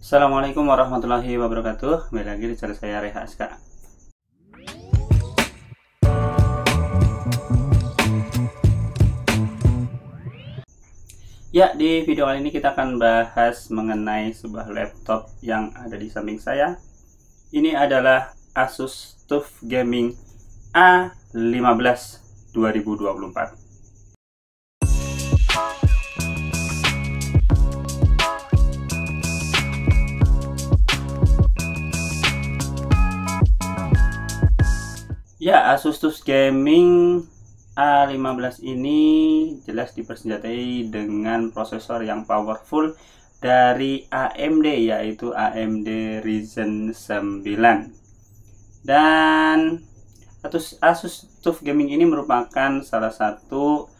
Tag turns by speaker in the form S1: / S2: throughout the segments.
S1: Assalamualaikum warahmatullahi wabarakatuh. Kembali lagi di channel saya Reha Aska. Ya, di video kali ini kita akan bahas mengenai sebuah laptop yang ada di samping saya. Ini adalah Asus TUF Gaming A15 2024. Ya, Asus TUF Gaming A15 ini jelas dipersenjatai dengan prosesor yang powerful dari AMD, yaitu AMD Ryzen 9. Dan Asus TUF Gaming ini merupakan salah satu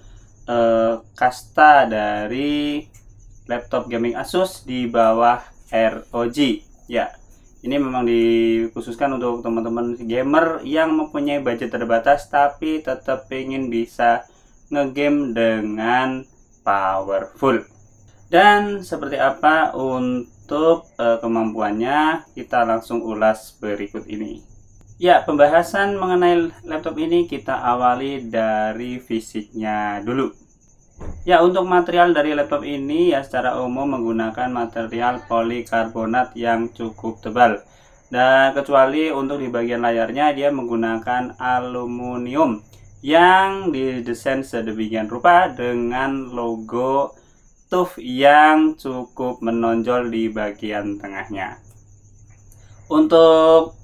S1: kasta dari laptop gaming Asus di bawah ROG. Ya, ini memang dikhususkan untuk teman-teman gamer yang mempunyai budget terbatas tapi tetap ingin bisa ngegame dengan powerful. Dan seperti apa untuk kemampuannya, kita langsung ulas berikut ini. Ya, pembahasan mengenai laptop ini kita awali dari fisiknya dulu. Ya, untuk material dari laptop ini ya secara umum menggunakan material polikarbonat yang cukup tebal. Dan kecuali untuk di bagian layarnya dia menggunakan aluminium yang didesain sedemikian rupa dengan logo TUF yang cukup menonjol di bagian tengahnya. Untuk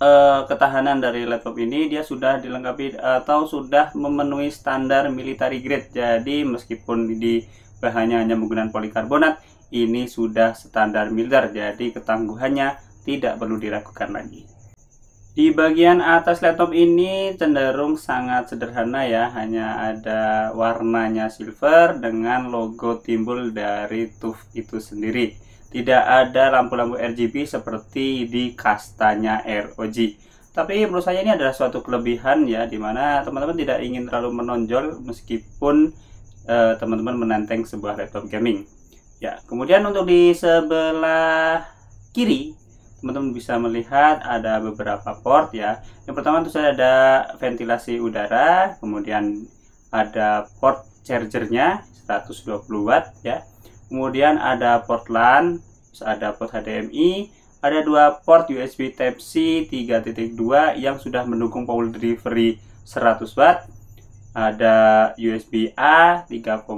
S1: ketahanan dari laptop ini dia sudah dilengkapi atau sudah memenuhi standar military grade. Jadi meskipun di bahannya hanya menggunakan polikarbonat, ini sudah standar militer. Jadi ketangguhannya tidak perlu diragukan lagi. Di bagian atas laptop ini cenderung sangat sederhana ya, hanya ada warnanya silver dengan logo timbul dari TUF itu sendiri. Tidak ada lampu-lampu RGB seperti di kastanya ROG. Tapi menurut saya ini adalah suatu kelebihan ya, dimana teman-teman tidak ingin terlalu menonjol meskipun teman-teman menenteng sebuah laptop gaming. Ya, kemudian untuk di sebelah kiri teman-teman bisa melihat ada beberapa port ya. Yang pertama itu saya ada ventilasi udara, kemudian ada port chargernya 120 watt ya. Kemudian ada port LAN, ada port HDMI, ada dua port USB Type-C 3.2 yang sudah mendukung power delivery 100 watt. Ada USB A 3,1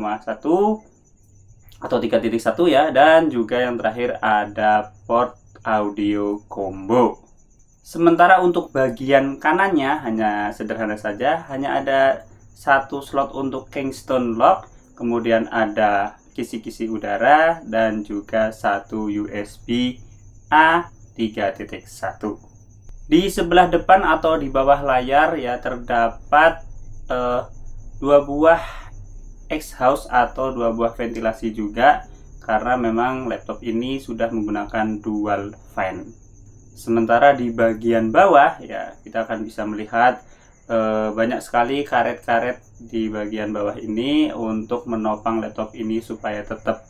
S1: atau 3.1 ya, dan juga yang terakhir ada port audio combo. Sementara untuk bagian kanannya hanya sederhana saja, hanya ada satu slot untuk Kingston lock, kemudian ada kisi-kisi udara dan juga satu USB A 3.1. Di sebelah depan atau di bawah layar ya terdapat dua buah exhaust atau dua buah ventilasi juga, karena memang laptop ini sudah menggunakan dual fan. Sementara di bagian bawah ya kita akan bisa melihat banyak sekali karet-karet di bagian bawah ini untuk menopang laptop ini supaya tetap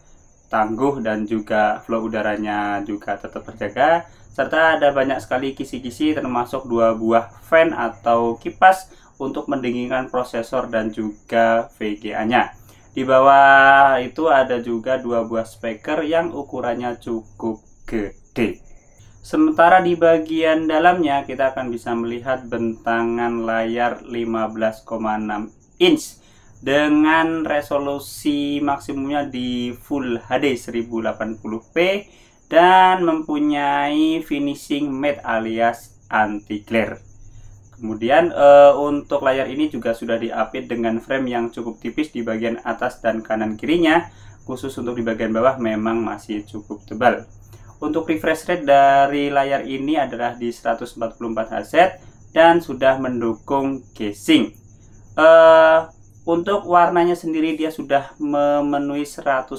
S1: tangguh dan juga flow udaranya juga tetap terjaga, serta ada banyak sekali kisi-kisi termasuk dua buah fan atau kipas untuk mendinginkan prosesor dan juga VGA-nya. Di bawah itu ada juga dua buah speaker yang ukurannya cukup gede. Sementara di bagian dalamnya kita akan bisa melihat bentangan layar 15,6 inch dengan resolusi maksimumnya di Full HD 1080p dan mempunyai finishing matte alias anti glare. Kemudian untuk layar ini juga sudah diapit dengan frame yang cukup tipis di bagian atas dan kanan kirinya. Khusus untuk di bagian bawah memang masih cukup tebal. Untuk refresh rate dari layar ini adalah di 144 Hz dan sudah mendukung casing. Untuk warnanya sendiri dia sudah memenuhi 100%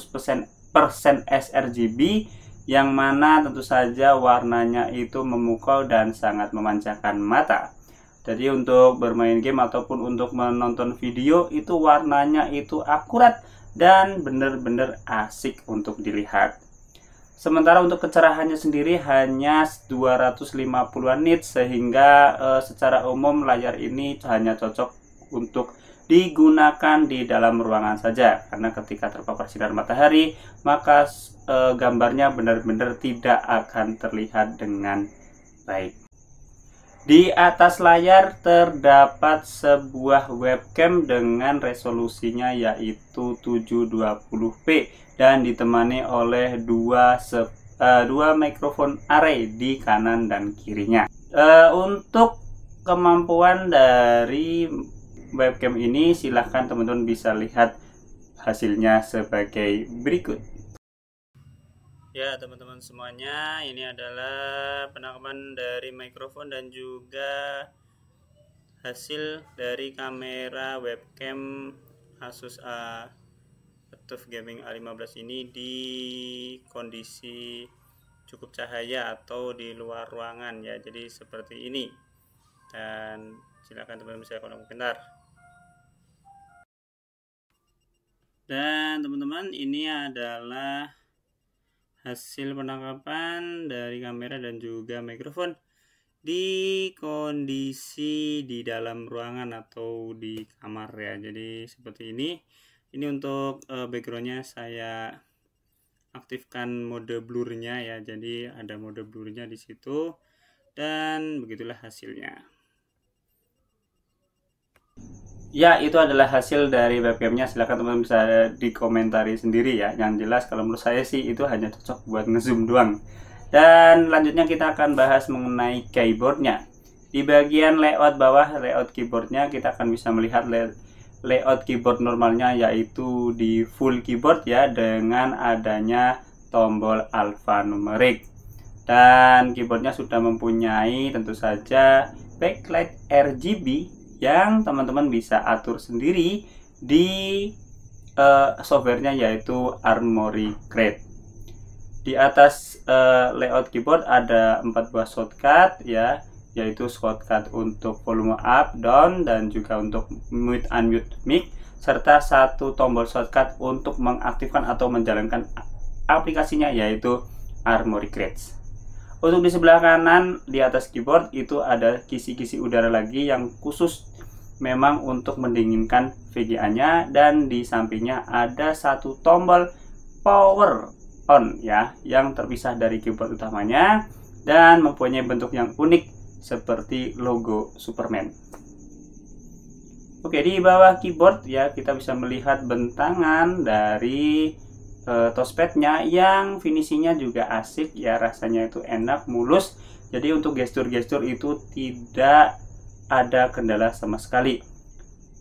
S1: sRGB, yang mana tentu saja warnanya itu memukau dan sangat memanjakan mata. Jadi untuk bermain game ataupun untuk menonton video itu warnanya itu akurat dan benar-benar asik untuk dilihat. Sementara untuk kecerahannya sendiri hanya 250-an nits, sehingga secara umum layar ini hanya cocok untuk digunakan di dalam ruangan saja, karena ketika terpapar sinar matahari maka gambarnya benar-benar tidak akan terlihat dengan baik. Di atas layar terdapat sebuah webcam dengan resolusinya yaitu 720p dan ditemani oleh dua mikrofon array di kanan dan kirinya. Untuk kemampuan dari webcam ini silahkan teman-teman bisa lihat hasilnya sebagai berikut. Ya teman-teman semuanya, ini adalah penangkapan dari mikrofon dan juga hasil dari kamera webcam Asus TUF Gaming A15 ini di kondisi cukup cahaya atau di luar ruangan ya, jadi seperti ini. Dan silakan teman-teman bisa kolom komentar. Dan teman-teman, ini adalah hasil penangkapan dari kamera dan juga mikrofon di kondisi di dalam ruangan atau di kamar ya. Jadi seperti ini. Ini untuk backgroundnya saya aktifkan mode blurnya ya. Jadi ada mode blurnya di situ dan begitulah hasilnya. Ya, itu adalah hasil dari webcamnya. Silahkan teman-teman bisa dikomentari sendiri ya. Yang jelas kalau menurut saya sih itu hanya cocok buat ngezoom doang. Dan lanjutnya kita akan bahas mengenai keyboardnya. Di bagian layout bawah, layout keyboardnya, kita akan bisa melihat layout keyboard normalnya, yaitu di full keyboard ya, dengan adanya tombol alphanumeric. Dan keyboardnya sudah mempunyai tentu saja backlight RGB yang teman-teman bisa atur sendiri di softwarenya, yaitu Armoury Crate. Di atas layout keyboard ada 4 buah shortcut ya, yaitu shortcut untuk volume up, down, dan juga untuk mute unmute mic, serta 1 tombol shortcut untuk mengaktifkan atau menjalankan aplikasinya, yaitu Armoury Crate. Untuk di sebelah kanan di atas keyboard itu ada kisi-kisi udara lagi yang khusus memang untuk mendinginkan VGA-nya, dan di sampingnya ada 1 tombol power on ya, yang terpisah dari keyboard utamanya dan mempunyai bentuk yang unik seperti logo Superman. Oke, di bawah keyboard ya kita bisa melihat bentangan dari touchpadnya yang finishingnya juga asik ya, rasanya itu enak, mulus. Jadi untuk gestur-gestur itu tidak ada kendala sama sekali.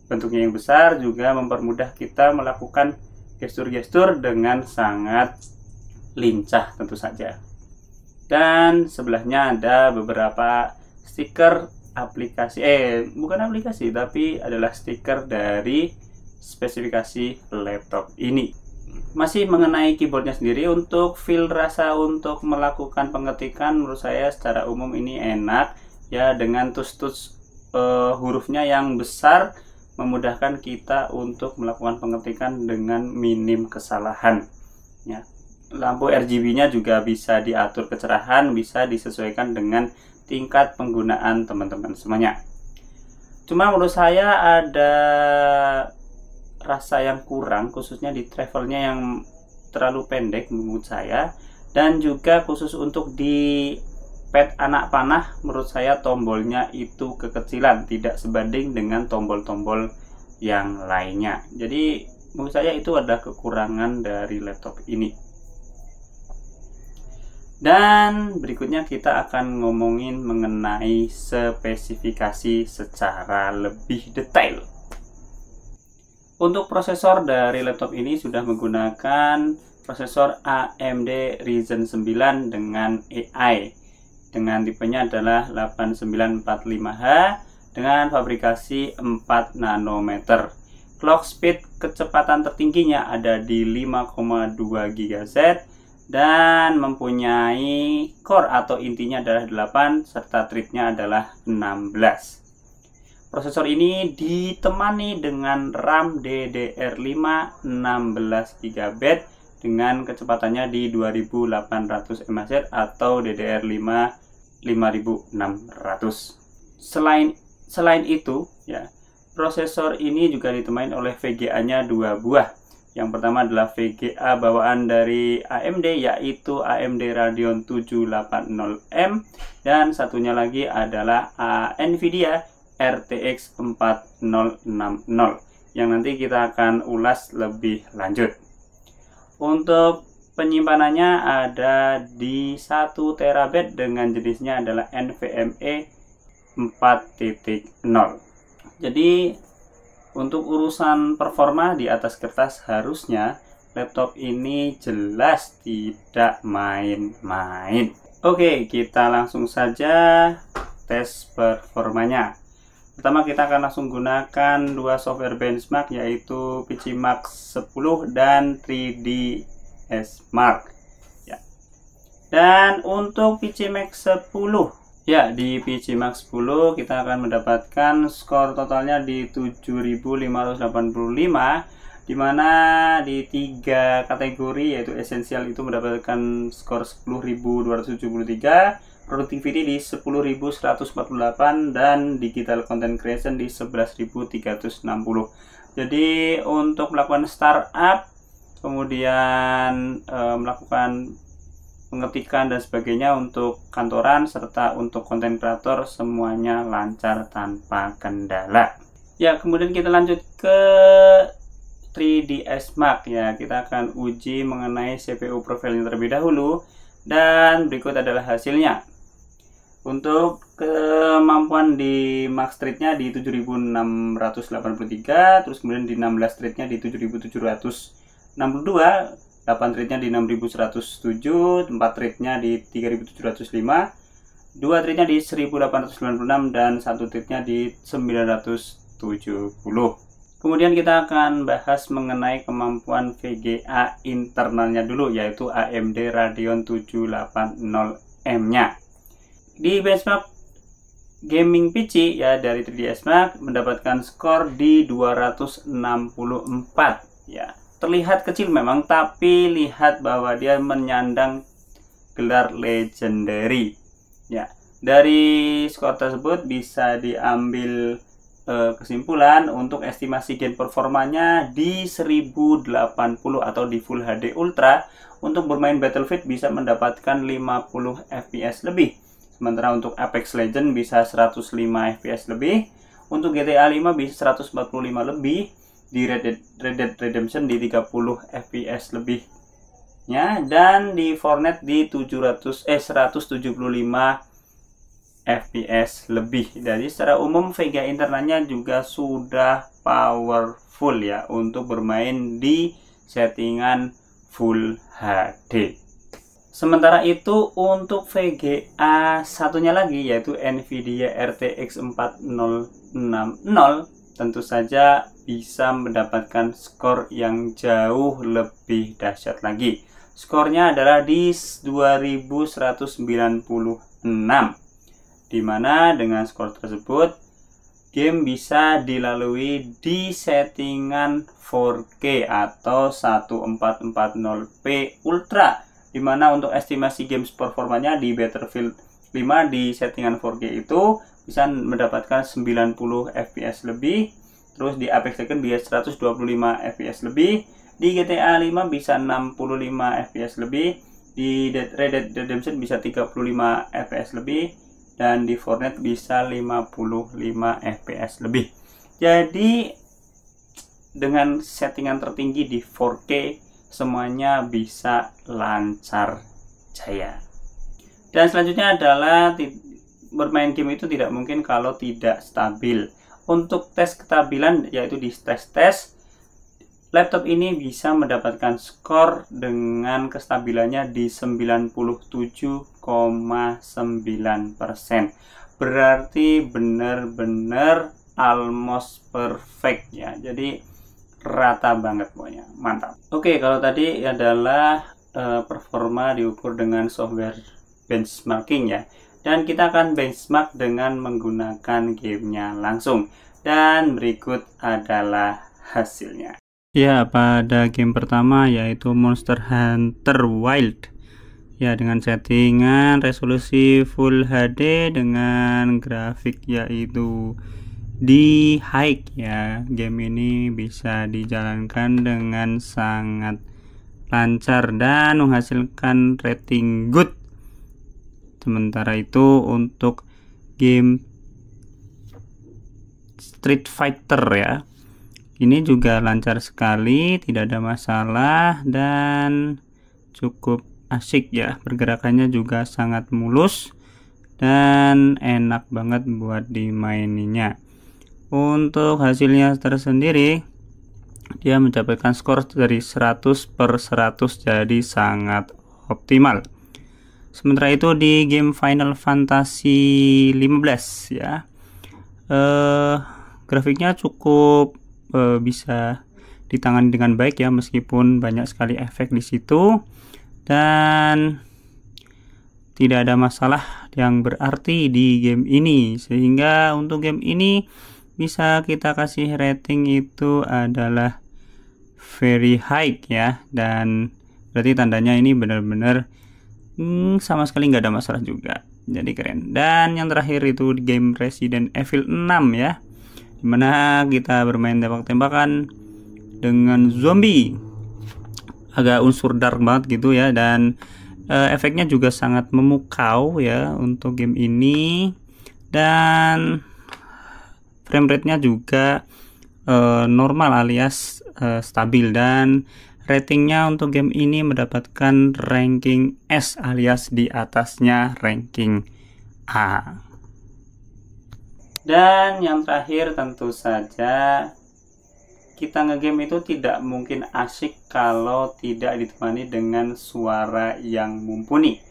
S1: Bentuknya yang besar juga mempermudah kita melakukan gestur-gestur dengan sangat lincah tentu saja. Dan sebelahnya ada beberapa stiker aplikasi, bukan aplikasi tapi adalah stiker dari spesifikasi laptop ini. Masih mengenai keyboardnya sendiri, untuk feel rasa untuk melakukan pengetikan menurut saya secara umum ini enak ya, dengan tus-tus hurufnya yang besar memudahkan kita untuk melakukan pengetikan dengan minim kesalahan ya. Lampu RGB-nya juga bisa diatur kecerahan, bisa disesuaikan dengan tingkat penggunaan teman-teman semuanya. Cuma menurut saya ada rasa yang kurang, khususnya di travelnya yang terlalu pendek menurut saya, dan juga khusus untuk di pad anak panah menurut saya tombolnya itu kekecilan, tidak sebanding dengan tombol-tombol yang lainnya. Jadi menurut saya itu ada kekurangan dari laptop ini. Dan berikutnya kita akan ngomongin mengenai spesifikasi secara lebih detail. Untuk prosesor dari laptop ini sudah menggunakan prosesor AMD Ryzen 9 dengan AI, dengan tipenya adalah 8945H dengan fabrikasi 4 nanometer. Clock speed kecepatan tertingginya ada di 5,2 GHz dan mempunyai core atau intinya adalah 8 serta thread-nya adalah 16. Prosesor ini ditemani dengan RAM DDR5 16 GB dengan kecepatannya di 2800 mHz atau DDR5 5600. Selain itu ya, prosesor ini juga ditemani oleh VGA-nya 2 buah. Yang pertama adalah VGA bawaan dari AMD, yaitu AMD Radeon 780M, dan satunya lagi adalah Nvidia RTX 4060 yang nanti kita akan ulas lebih lanjut. Untuk penyimpanannya ada di 1 TB dengan jenisnya adalah NVMe 4.0. Jadi untuk urusan performa di atas kertas harusnya laptop ini jelas tidak main-main. Oke, kita langsung saja tes performanya. Pertama kita akan langsung gunakan dua software benchmark, yaitu PCMark 10 dan 3ds Mark ya. Dan untuk PCMark 10 ya, di PCMark 10 kita akan mendapatkan skor totalnya di 7585, dimana di 3 kategori yaitu esensial itu mendapatkan skor 10.273, productivity di 10.148, dan digital content creation di 11.360. Jadi untuk melakukan startup, kemudian melakukan pengetikan dan sebagainya untuk kantoran serta untuk konten kreator, semuanya lancar tanpa kendala. Ya, kemudian kita lanjut ke 3ds Mark ya. Kita akan uji mengenai CPU profiling terlebih dahulu dan berikut adalah hasilnya. Untuk kemampuan di max rate-nya di 7683, terus kemudian di 16 rate-nya di 7762, 8 rate-nya di 6107, 4 rate-nya di 3705, 2 rate-nya di 1896, dan 1 rate-nya di 970. Kemudian kita akan bahas mengenai kemampuan VGA internalnya dulu, yaitu AMD Radeon 780M-nya. Di benchmark gaming PC ya dari 3ds Mark mendapatkan skor di 264 ya. Terlihat kecil memang, tapi lihat bahwa dia menyandang gelar legendary ya. Dari skor tersebut bisa diambil kesimpulan untuk estimasi gain performanya di 1080 atau di Full HD Ultra. Untuk bermain Battlefield bisa mendapatkan 50 fps lebih, sementara untuk Apex Legends bisa 105 fps lebih, untuk GTA 5 bisa 145 lebih, di Red Dead Redemption di 30 fps lebihnya, dan di Fortnite di 175 fps lebih. Jadi secara umum VGA internalnya juga sudah powerful ya untuk bermain di settingan Full HD. Sementara itu untuk VGA satunya lagi, yaitu Nvidia RTX 4060, tentu saja bisa mendapatkan skor yang jauh lebih dahsyat lagi. Skornya adalah di 2196, dimana dengan skor tersebut game bisa dilalui di settingan 4K atau 1440p Ultra, dimana untuk estimasi games performanya di Battlefield 5 di settingan 4K itu bisa mendapatkan 90 fps lebih, terus di Apex Legends bisa 125 fps lebih, di GTA 5 bisa 65 fps lebih, di Red Dead Redemption bisa 35 fps lebih, dan di Fortnite bisa 55 fps lebih. Jadi dengan settingan tertinggi di 4K semuanya bisa lancar jaya. Dan selanjutnya adalah bermain game itu tidak mungkin kalau tidak stabil. Untuk tes kestabilan yaitu di stress test, laptop ini bisa mendapatkan skor dengan kestabilannya di 97,9%. Berarti benar-benar almost perfect ya. Jadi rata banget pokoknya, mantap. Oke, kalau tadi adalah performa diukur dengan software benchmarking ya, dan kita akan benchmark dengan menggunakan gamenya langsung, dan berikut adalah hasilnya. Ya, pada game pertama yaitu Monster Hunter Wilds. Ya, dengan settingan resolusi Full HD dengan grafik yaitu di high ya. Game ini bisa dijalankan dengan sangat lancar dan menghasilkan rating good. Sementara itu untuk game Street Fighter ya, ini juga lancar sekali, tidak ada masalah dan cukup asik ya. Pergerakannya juga sangat mulus dan enak banget buat dimaininya. Untuk hasilnya tersendiri, dia mencapai skor dari 100/100, jadi sangat optimal. Sementara itu di game Final Fantasy 15 ya, grafiknya cukup bisa ditangani dengan baik ya, meskipun banyak sekali efek di situ dan tidak ada masalah yang berarti di game ini, sehingga untuk game ini bisa kita kasih rating itu adalah very high ya, dan berarti tandanya ini benar-benar sama sekali nggak ada masalah juga, jadi keren. Dan yang terakhir itu di game Resident Evil 6 ya, dimana kita bermain tembak-tembakan dengan zombie, agak unsur dark banget gitu ya, dan efeknya juga sangat memukau ya untuk game ini, dan frame rate-nya juga normal alias stabil, dan ratingnya untuk game ini mendapatkan ranking S alias di atasnya ranking A. Dan yang terakhir tentu saja kita ngegame itu tidak mungkin asik kalau tidak ditemani dengan suara yang mumpuni.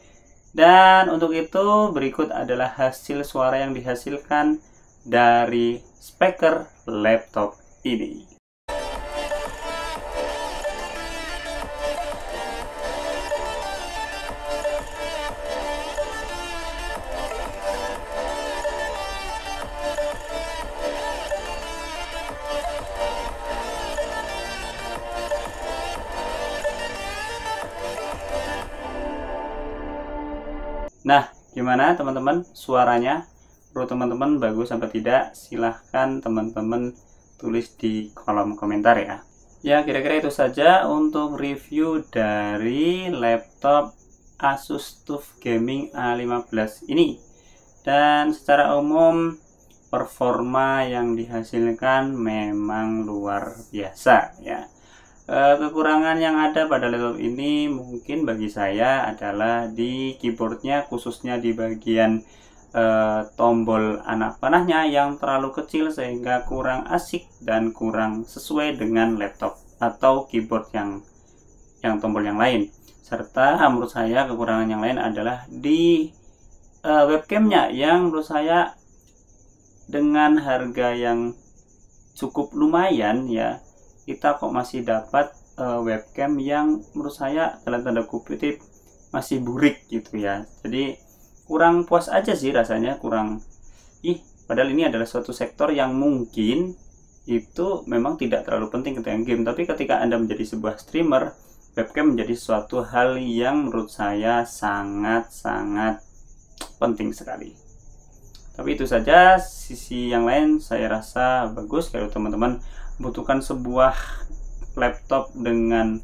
S1: Dan untuk itu berikut adalah hasil suara yang dihasilkan dari speaker laptop ini. Nah, gimana teman-teman suaranya? Menurut teman-teman bagus apa tidak? Silahkan teman-teman tulis di kolom komentar ya. Ya, kira-kira itu saja untuk review dari laptop Asus TUF Gaming A15 ini. Dan secara umum performa yang dihasilkan memang luar biasa ya. Kekurangan yang ada pada laptop ini mungkin bagi saya adalah di keyboardnya, khususnya di bagian tombol anak panahnya yang terlalu kecil sehingga kurang asik dan kurang sesuai dengan laptop atau keyboard yang tombol yang lain. Serta menurut saya kekurangan yang lain adalah di webcamnya yang menurut saya dengan harga yang cukup lumayan ya, kita kok masih dapat webcam yang menurut saya dalam tanda kutip masih burik gitu ya. Jadi kurang puas aja sih rasanya, kurang padahal ini adalah suatu sektor yang mungkin itu memang tidak terlalu penting ketika game, tapi ketika Anda menjadi sebuah streamer, webcam menjadi suatu hal yang menurut saya sangat-sangat penting sekali. Tapi itu saja, sisi yang lain saya rasa bagus kalau teman-teman membutuhkan sebuah laptop dengan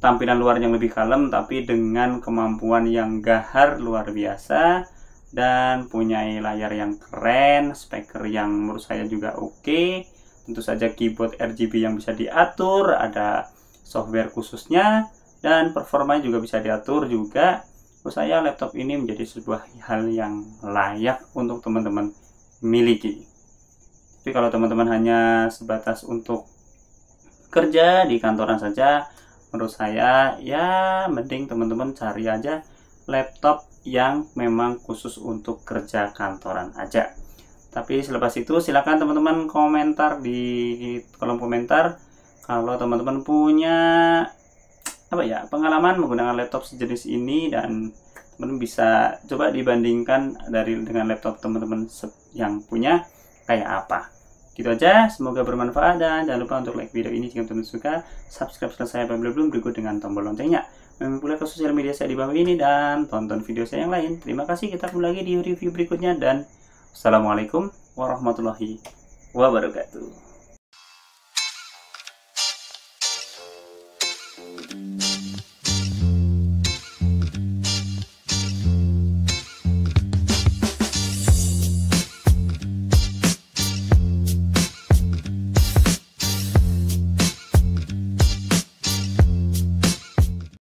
S1: tampilan luar yang lebih kalem tapi dengan kemampuan yang gahar luar biasa dan punya layar yang keren, speaker yang menurut saya juga oke. Tentu saja keyboard RGB yang bisa diatur, ada software khususnya dan performanya juga bisa diatur juga. Menurut saya laptop ini menjadi sebuah hal yang layak untuk teman-teman miliki. Tapi kalau teman-teman hanya sebatas untuk kerja di kantoran saja, menurut saya ya mending teman-teman cari aja laptop yang memang khusus untuk kerja kantoran aja. Tapi selepas itu silakan teman-teman komentar di kolom komentar kalau teman-teman punya pengalaman menggunakan laptop sejenis ini, dan teman-teman bisa coba dibandingkan dengan laptop teman-teman yang punya kayak apa Gitu aja, semoga bermanfaat dan jangan lupa untuk like video ini jika teman-teman suka, subscribe channel saya apabila belum, berikut dengan tombol loncengnya. Pula ke sosial media saya di bawah ini dan tonton video saya yang lain. Terima kasih, kita ketemu lagi di review berikutnya dan Assalamualaikum warahmatullahi wabarakatuh.